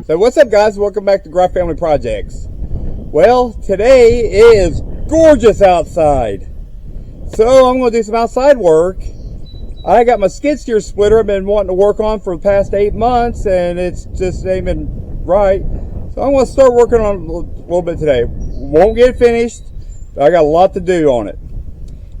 So what's up, guys? Welcome back to Greif Family Projects. Well, today is gorgeous outside. So I'm going to do some outside work. I got my skid steer splitter I've been wanting to work on for the past 8 months, and it's just ain't been right. So I'm going to start working on it a little bit today. Won't get it finished, but I got a lot to do on it.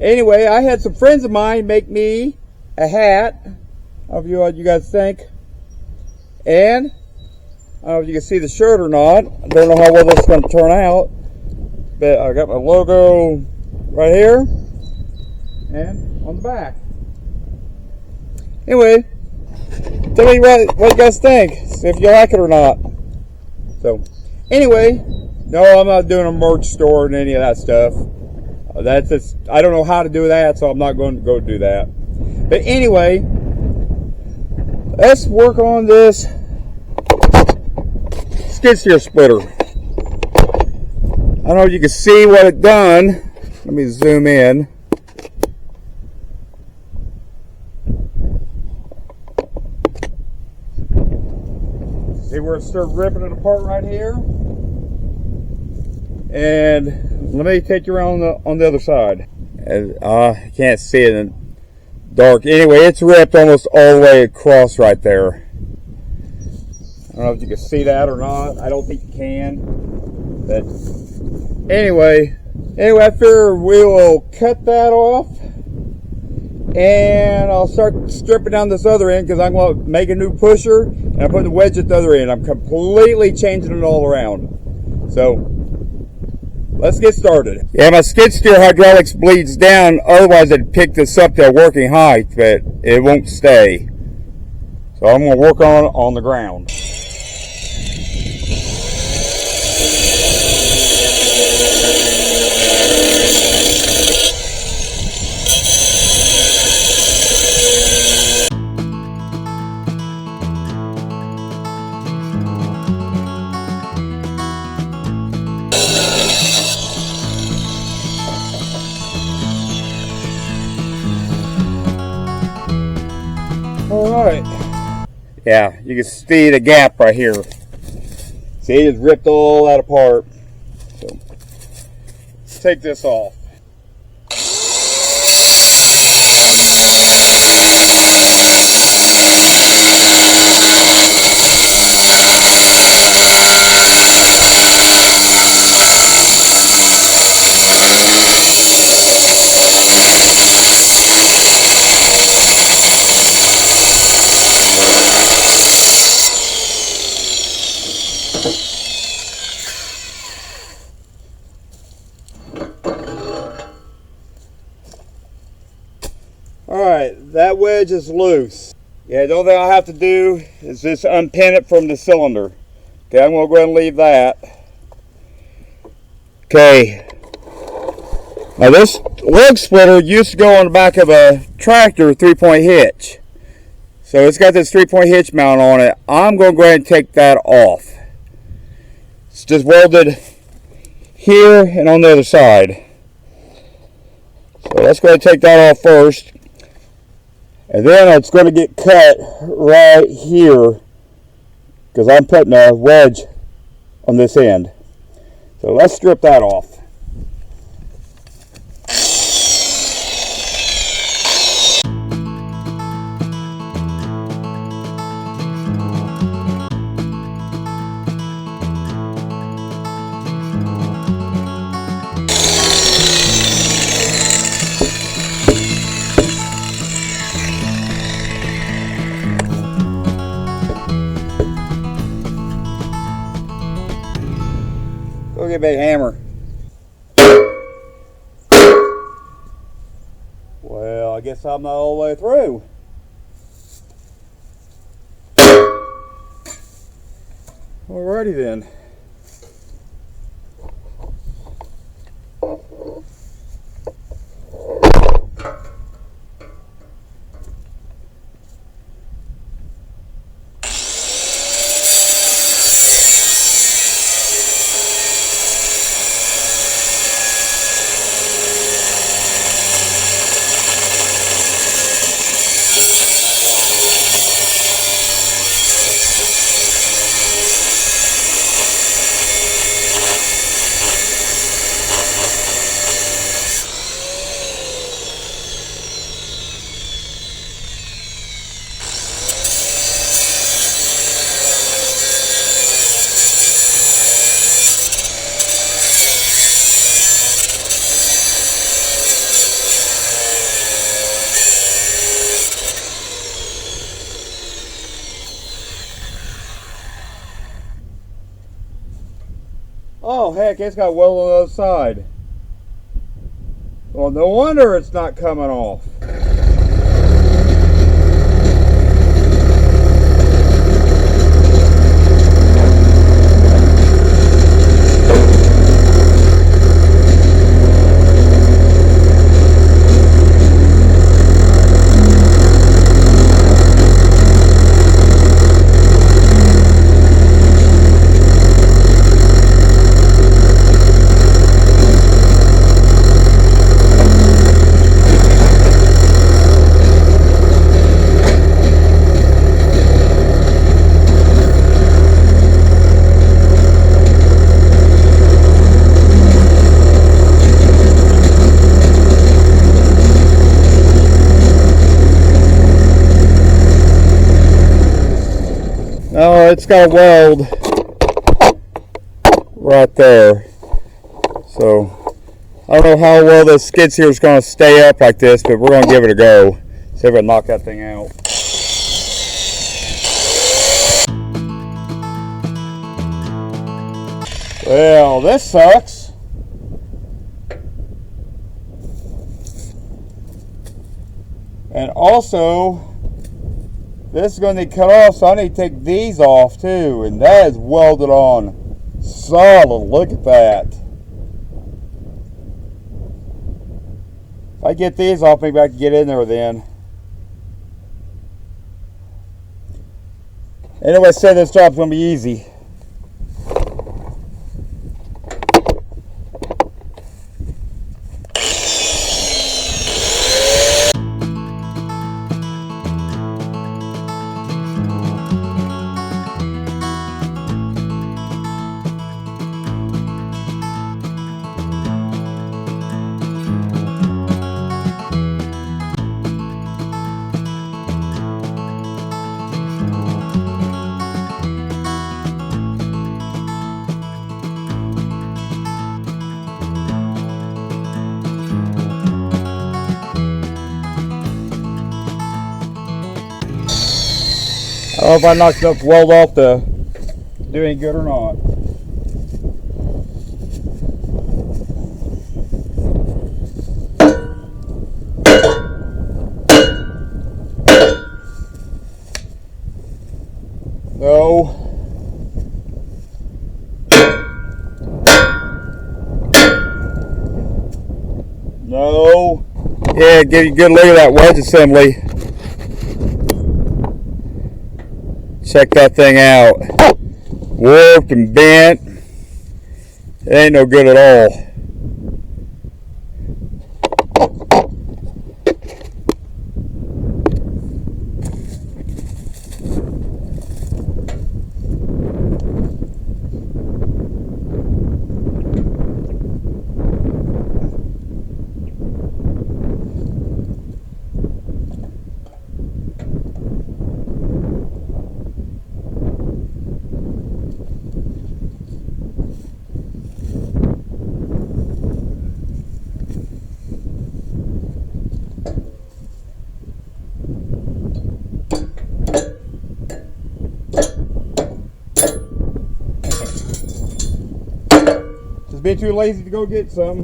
Anyway, I had some friends of mine make me a hat. I don't know what you guys think. And I don't know if you can see the shirt or not. I don't know how well this is going to turn out. But I got my logo right here and on the back. Anyway, tell me what you guys think. See if you like it or not. So, anyway, no, I'm not doing a merch store and any of that stuff. That's just, I don't know how to do that, so I'm not going to go do that. But anyway, let's work on this skid steer splitter. I don't know if you can see what it done. Let me zoom in. See where it started ripping it apart right here? And let me take you around on the other side. I can't see it in the dark. Anyway, it's ripped almost all the way across right there. I don't know if you can see that or not. I don't think you can. But anyway, I figure we will cut that off. And I'll start stripping down this other end because I'm going to make a new pusher. And I'm putting the wedge at the other end. I'm completely changing it all around. So, let's get started. Yeah, my skid steer hydraulics bleeds down. Otherwise, I'd pick this up to a working height. But it won't stay. So I'm going to work on the ground. Alright. Yeah, you can see the gap right here. See, it just ripped all that apart. So, let's take this off. Alright, that wedge is loose. Yeah, the only thing I'll have to do is just unpin it from the cylinder. Okay, I'm going to go ahead and leave that. Okay. Now this lug splitter used to go on the back of a tractor 3-point hitch. So it's got this 3-point hitch mount on it. I'm going to go ahead and take that off. It's just welded here and on the other side. So let's go ahead and take that off first. And then it's going to get cut right here because I'm putting a wedge on this end. So let's strip that off. Go get a big hammer. Well, I guess I'm not all the way through. Alrighty then. Oh heck, it's got weld on the other side. Well, no wonder it's not coming off. No, it's got a weld right there. So I don't know how well this skid steer is going to stay up like this, but we're going to give it a go. See if I can knock that thing out. Well, this sucks. And also, this is going to cut off, so I need to take these off too. And that is welded on solid. Look at that. If I get these off, maybe I can get in there then. Anyway, I said this job's going to be easy. I don't know if I knocked enough weld off to do any good or not. No. No. Yeah, give you a good look at that wedge assembly. Check that thing out. Warped and bent. It ain't no good at all. Be too lazy to go get some. I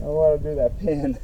don't know how to do that pin.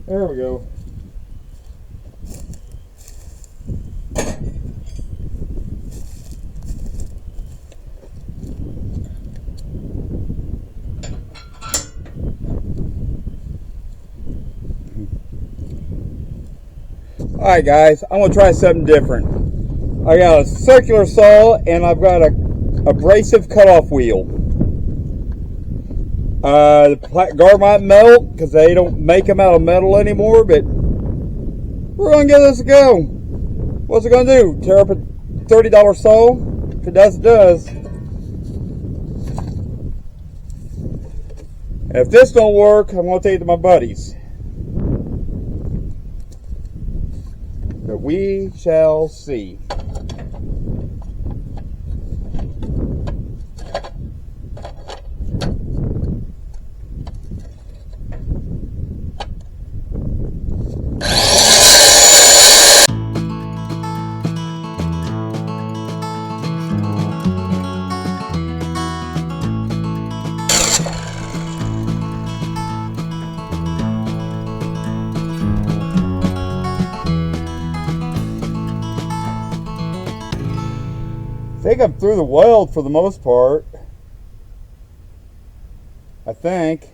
There we go. Alright guys, I'm going to try something different. I got a circular saw and I've got a abrasive cutoff wheel. The guard might melt because they don't make them out of metal anymore, but we're gonna give this a go. What's it gonna do? Tear up a $30 sole? If it does, it does. And if this don't work, I'm gonna take it to my buddies. But we shall see. I think I'm through the weld for the most part. I think.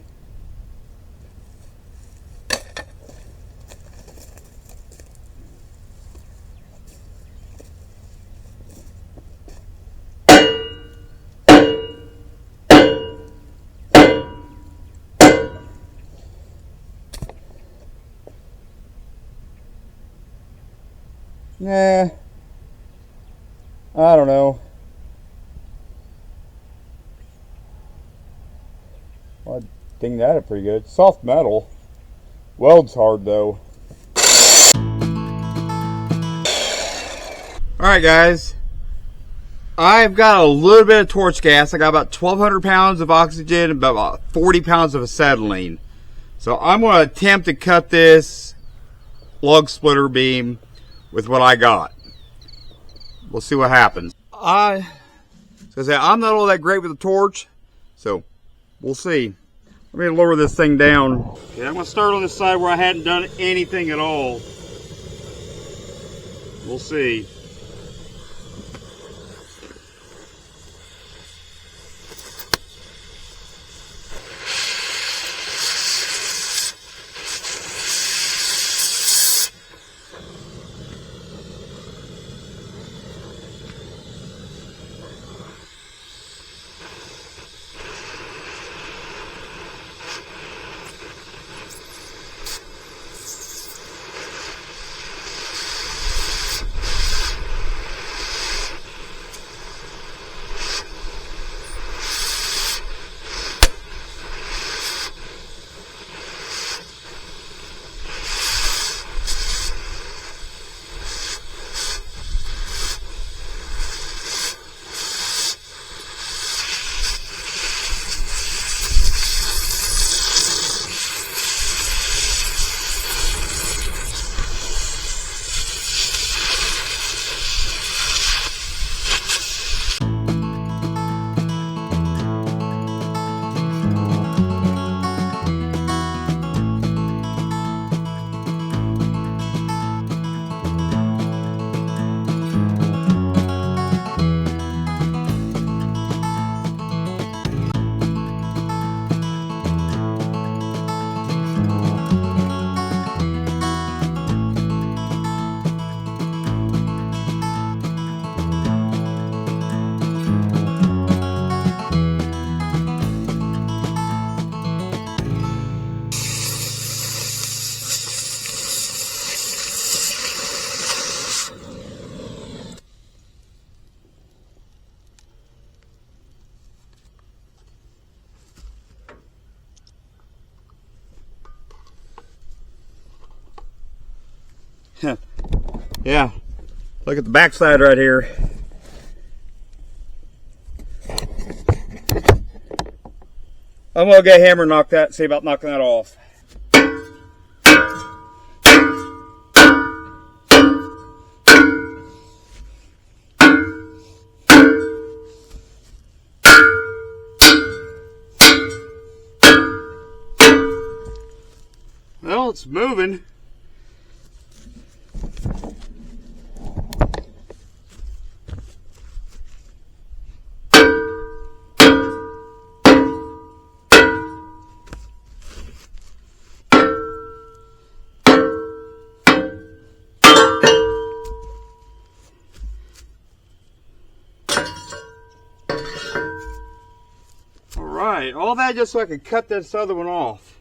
Nah. I don't know. Well, I think that is pretty good. Soft metal. Weld's hard though. Alright guys. I've got a little bit of torch gas. I got about 1,200 pounds of oxygen and about 40 pounds of acetylene. So I'm going to attempt to cut this lug splitter beam with what I got. We'll see what happens. I'm not all that great with a torch, so we'll see. Let me lower this thing down. Okay, I'm going to start on this side where I hadn't done anything at all. We'll see. Yeah, look at the backside right here. I'm gonna get a hammer and knock that, see about knocking that off. Well, it's moving. Alright, all that just so I could cut this other one off.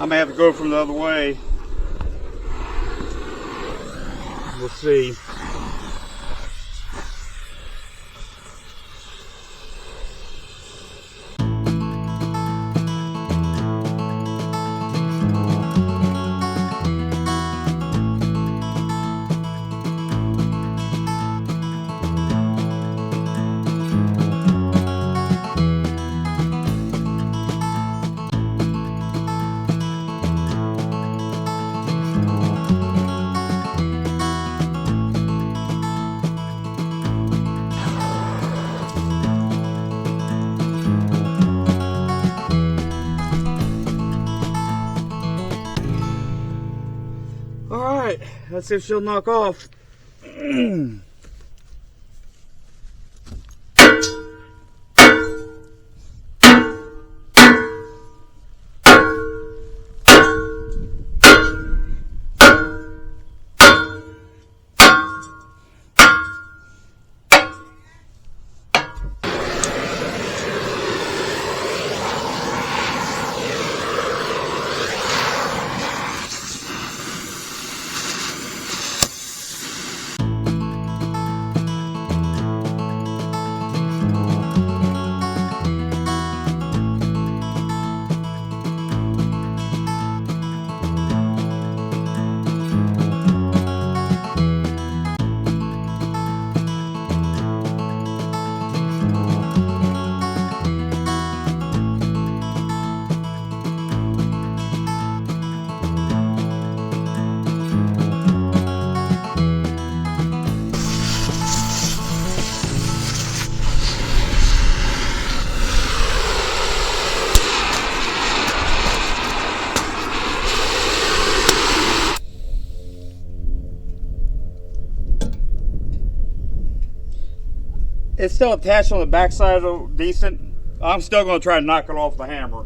may have to go from the other way. We'll see. Alright, let's see if she'll knock off. It's still attached on the backside, decent. I'm still going to try to knock it off the hammer.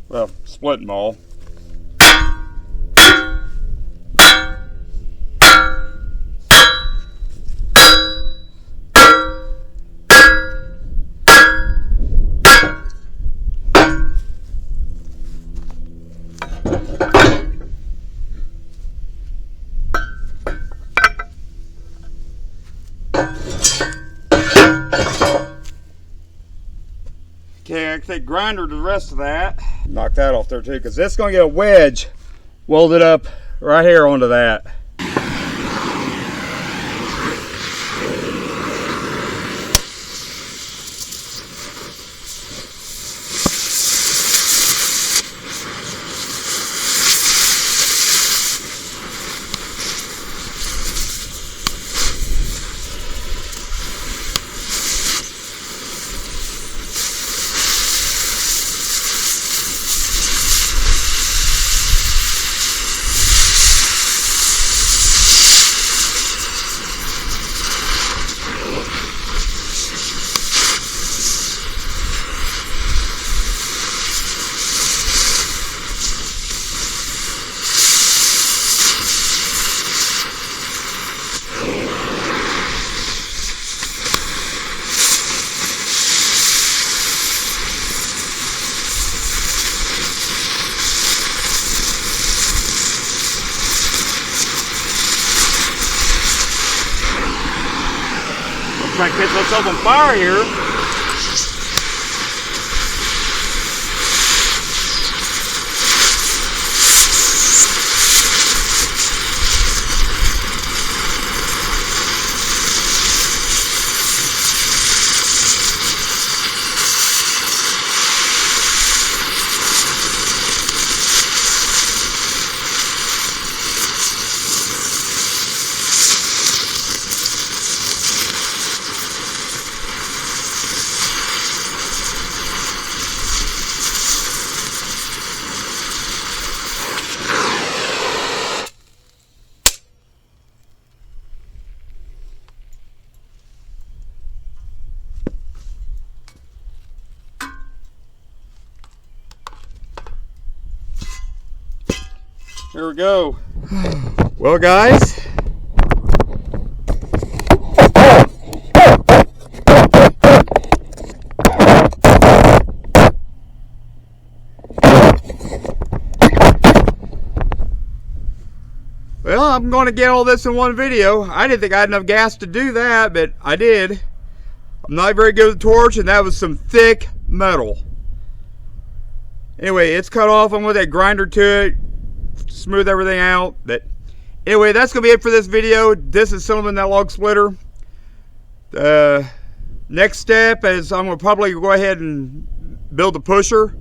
Well, split them all. Okay, I can take grinder to the rest of that. Knock that off there too, because this is going to get a wedge welded up right here onto that. Try to catch myself on fire here. Here we go. Well, guys, Well, I'm going to get all this in one video. I didn't think I had enough gas to do that, but I did. I'm not very good with a torch, and that was some thick metal. Anyway, it's cut off. I'm with that grinder to it, smooth everything out. But anyway, that's going to be it for this video. This is Cinnamon, that log splitter. Next step is I'm going to probably go ahead and build the pusher.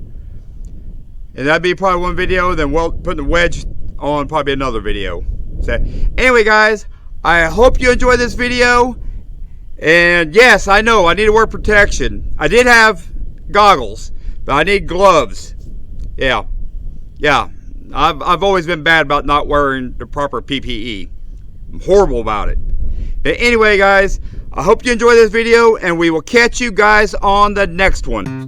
And that'd be probably one video. Then putting the wedge on probably another video. So anyway, guys, I hope you enjoyed this video. And yes, I know I need to wear protection. I did have goggles, but I need gloves. Yeah. I've always been bad about not wearing the proper PPE. I'm horrible about it. But anyway, guys, I hope you enjoyed this video, and we will catch you guys on the next one.